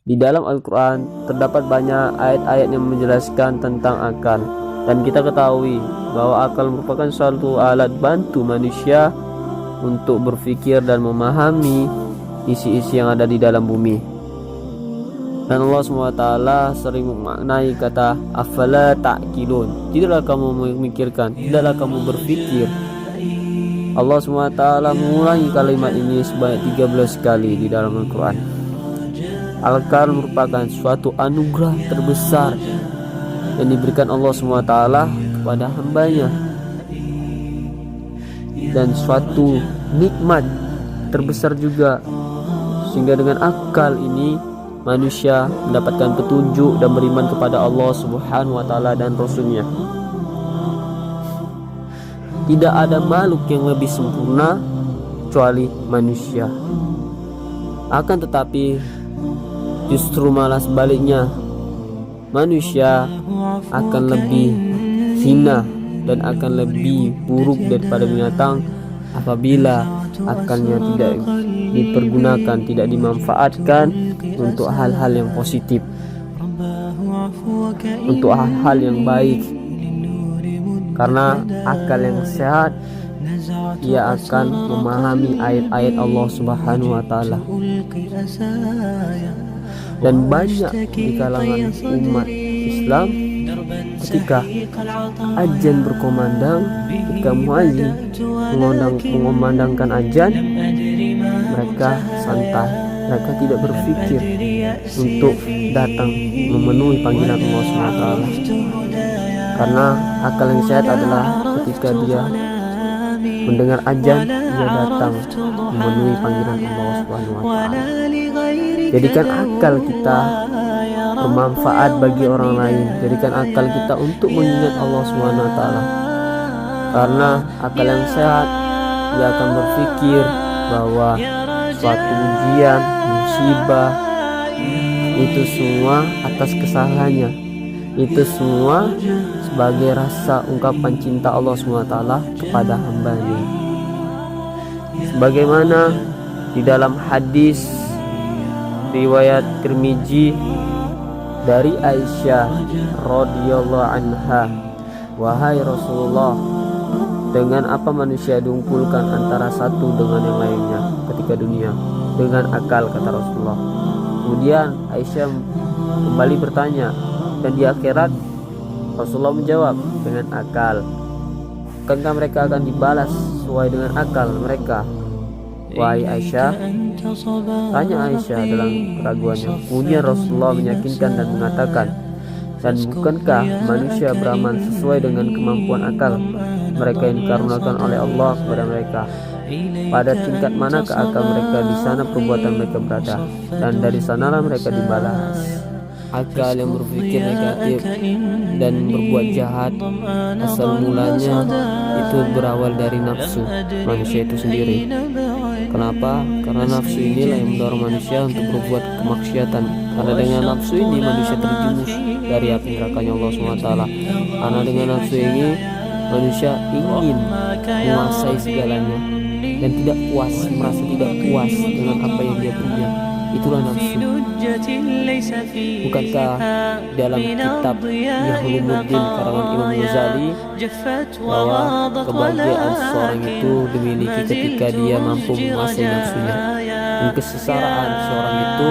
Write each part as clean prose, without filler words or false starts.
Di dalam Al-Quran terdapat banyak ayat-ayat yang menjelaskan tentang akal, dan kita ketahui bahwa akal merupakan suatu alat bantu manusia untuk berpikir dan memahami isi-isi yang ada di dalam bumi. Dan Allah SWT sering memaknai kata afala ta'qilun, tidaklah kamu memikirkan, tidaklah kamu berpikir. Allah SWT mengulangi kalimat ini sebanyak 13 kali di dalam Al-Quran. Akal merupakan suatu anugerah terbesar yang diberikan Allah SWT kepada hambanya, dan suatu nikmat terbesar juga, sehingga dengan akal ini manusia mendapatkan petunjuk dan beriman kepada Allah Subhanahu wa Ta'ala dan Rasulnya. Tidak ada makhluk yang lebih sempurna kecuali manusia. Akan tetapi justru malah sebaliknya, manusia akan lebih hina dan akan lebih buruk daripada binatang apabila akalnya tidak dipergunakan, tidak dimanfaatkan untuk hal-hal yang positif, untuk hal-hal yang baik. Karena akal yang sehat, ia akan memahami ayat-ayat Allah Subhanahu wa Ta'ala. Dan banyak di kalangan umat Islam, ketika azan berkumandang, ketika muadzin mengumandangkan azan, mereka santai, mereka tidak berpikir untuk datang memenuhi panggilan Allah SWT. Karena akal yang sehat adalah ketika dia mendengar azan, dia datang memenuhi panggilan Allah SWT. Jadikan akal kita bermanfaat bagi orang lain. Jadikan akal kita untuk mengingat Allah SWT. Karena akal yang sehat, dia akan berpikir bahwa suatu ujian, musibah, itu semua atas kesalahannya. Itu semua sebagai rasa ungkapan cinta Allah SWT kepada hambanya. Sebagaimana di dalam hadis riwayat Tirmizi dari Aisyah radhiyallahu anha, wahai Rasulullah, dengan apa manusia diunggulkan antara satu dengan yang lainnya ketika dunia? Dengan akal, kata Rasulullah. Kemudian Aisyah kembali bertanya, dan di akhirat? Rasulullah menjawab, dengan akal. Bukankah mereka akan dibalas sesuai dengan akal mereka? Wahai Aisyah, tanya Aisyah dalam keraguannya. Kemudian Rasulullah meyakinkan dan mengatakan, dan bukankah manusia beramal sesuai dengan kemampuan akal mereka yang dikaruniakan oleh Allah kepada mereka? Pada tingkat manakah akal mereka, di sana perbuatan mereka berada, dan dari sanalah mereka dibalas. Akal yang berpikir negatif dan berbuat jahat, asal mulanya itu berawal dari nafsu manusia itu sendiri. Kenapa? Karena nafsu inilah yang mendorong manusia untuk berbuat kemaksiatan. Karena dengan nafsu ini manusia terjerumus dari api nerakanya Allah SWT. Karena dengan nafsu ini manusia ingin menguasai segalanya dan tidak puas, merasa tidak puas dengan apa yang dia punya. Itulah nafsu. Bukankah dalam kitab Ihulumuddin karangan Imam Ghazali bahwa kebahagiaan seorang itu dimiliki ketika dia mampu menguasai nafsunya, dan kesesaraan seorang itu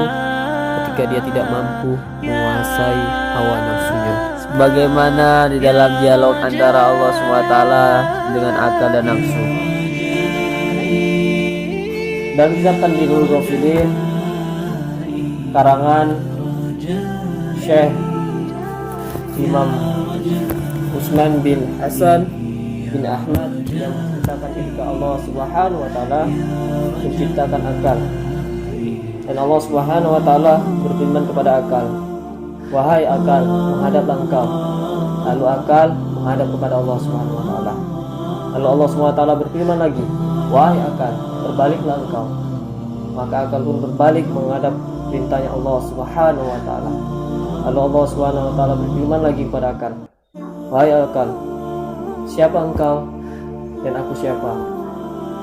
ketika dia tidak mampu menguasai hawa nafsunya. Sebagaimana di dalam dialog antara Allah SWT dengan akal dan nafsu. Dan kitab Tanbihul Ghafilin karangan Syekh Imam Utsman bin Hasan bin Ahmad yang menciptakan ketika Allah Subhanahu wa Ta'ala menciptakan akal, dan Allah Subhanahu wa Ta'ala berfirman kepada akal, wahai akal, menghadaplah engkau. Lalu akal menghadap kepada Allah Subhanahu wa Ta'ala. Lalu Allah Subhanahu wa Ta'ala berfirman lagi, wahai akal, berbaliklah engkau. Maka akal pun berbalik menghadap perintahnya Allah Subhanahu wa Ta'ala. Lalu Allah Subhanahu wa Ta'ala berfirman lagi kepada akal, wahai akal, siapa engkau dan aku siapa?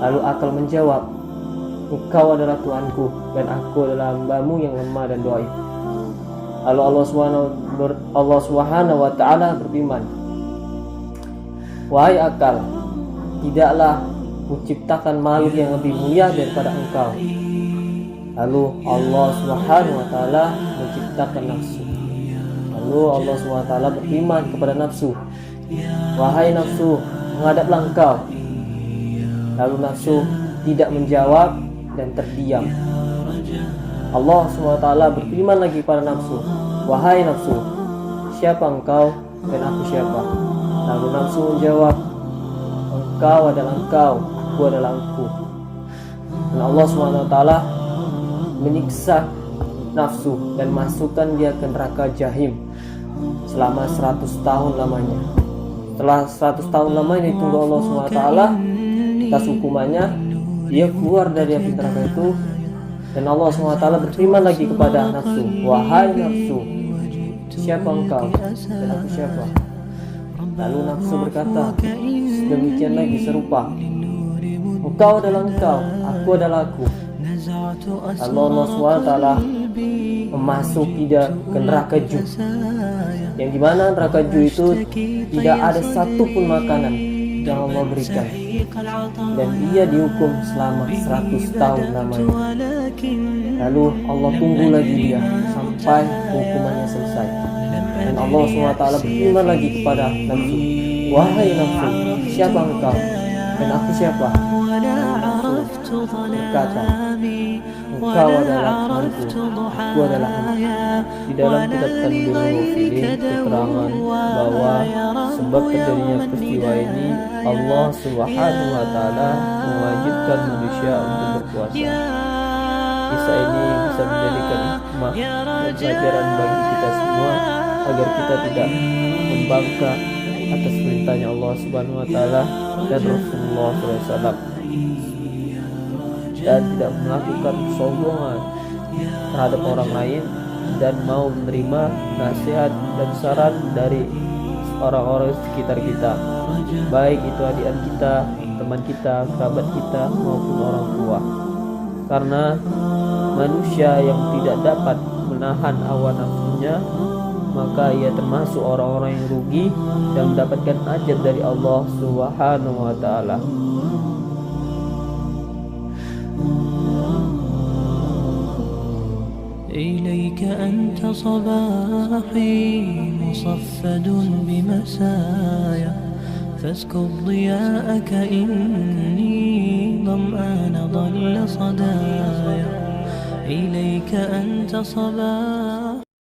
Lalu akal menjawab, Engkau adalah Tuanku dan aku adalah hamba-Mu yang lemah dan dhaif. Lalu Allah Subhanahu wa taala berfirman, wahai akal, tidaklah Kuciptakan makhluk yang lebih mulia daripada engkau. Lalu Allah Subhanahu wa taala menciptakan nafsu. Lalu Allah Subhanahu wa taala berfirman kepada nafsu, wahai nafsu, menghadaplah engkau. Lalu nafsu tidak menjawab dan terdiam. Allah Subhanahu wa taala berfirman lagi kepada nafsu, wahai nafsu, siapa engkau dan aku siapa? Lalu nafsu menjawab, engkau adalah engkau, aku adalah aku. Dan Allah Subhanahu wa taala menyiksa nafsu dan masukkan dia ke neraka Jahim selama 100 tahun lamanya. Setelah 100 tahun lamanya ditunggu Allah Subhanahu wa taala atas hukumannya, dia keluar dari api neraka itu. Dan Allah Subhanahu wa taala berfirman lagi kepada nafsu, wahai nafsu, siapa engkau dan aku siapa? Lalu nafsu berkata demikian lagi serupa, engkau adalah engkau, aku adalah aku. Lalu Allah SWT memasuki dia ke neraka Ju, yang dimana neraka Ju itu tidak ada satupun makanan yang Allah berikan, dan dia dihukum selama 100 tahun lamanya. Lalu Allah tunggu lagi dia sampai hukumannya selesai. Dan Allah SWT berfirman lagi kepada nafsu, wahai nafsu, siapa engkau dan aku siapa? Nafsu berkata, engkau adalah Tuhanku, aku adalah Tuhanku. Di dalam kitab Tanbihul Ghafilin keterangan bahwa sebab terjadinya peristiwa ini, Allah Subhanahu wa taala mewajibkan manusia untuk berpuasa. Kisah ini bisa menjadikan hikmah dan pelajaran bagi kita semua agar kita tidak membangkang atas perintahnya Allah Subhanahu wa taala dan Rasulullah SAW, dan tidak melakukan kesombongan terhadap orang lain, dan mau menerima nasihat dan saran dari orang-orang sekitar kita, baik itu adik kita, teman kita, kerabat kita, maupun orang tua. Karena manusia yang tidak dapat menahan hawa nafsunya, maka ia termasuk orang-orang yang rugi dan mendapatkan ajab dari Allah Subhanahu wa taala. إليك أنت صباحي مصفد بمسايا فاسكب ضياءك إني ظمآن ضل صدايا إليك أنت صباحي